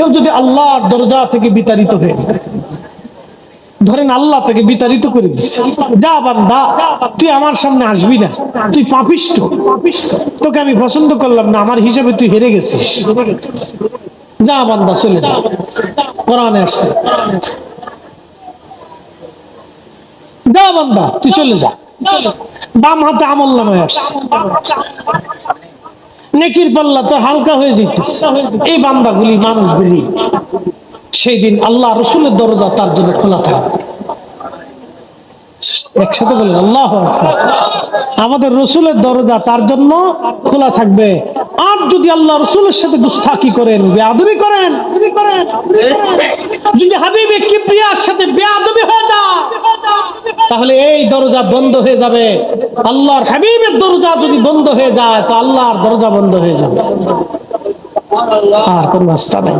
কেউ যদি আল্লাহর দরজা থেকে বিতাড়িত হয়ে যায়, ধরেন আল্লাহ থেকে বিতাড়িত করে দিচ্ছে, যা বান্দা তুই আমার সামনে আসবি না, তুই পাপিষ্ঠ, তোকে আমি পছন্দ করলাম না, আমার হিসাবে তুই হেরে গেছিস, যা বান্দা চলে যা। কোরআনে আসছে যা বান্দা তুই চলে যা। বাম হাতে আমলনামায় আসছে, নেকির পাল্লা তোর হালকা হয়ে যেতেছে। এই বান্দাগুলি, মানুষগুলি সেই দিন আল্লাহ রসুলের দরজা তার জন্য খোলা থাকবে। একসাথে বলেন আল্লাহু আকবার। আমাদের রসুলের দরজা তার জন্য খোলা থাকবে। আর যদি আল্লাহ রসুলের সাথে গুস্তাখি করেন, বেয়াদবি করেন, যদি হাবিবে কিবরিয়ার সাথে বেয়াদবি হয়ে যায়, তাহলে এই দরজা বন্ধ হয়ে যাবে। আল্লাহর হাবিবের দরজা যদি বন্ধ হয়ে যায়, তো আল্লাহর দরজা বন্ধ হয়ে যাবে, আর কোন রাস্তা নেই।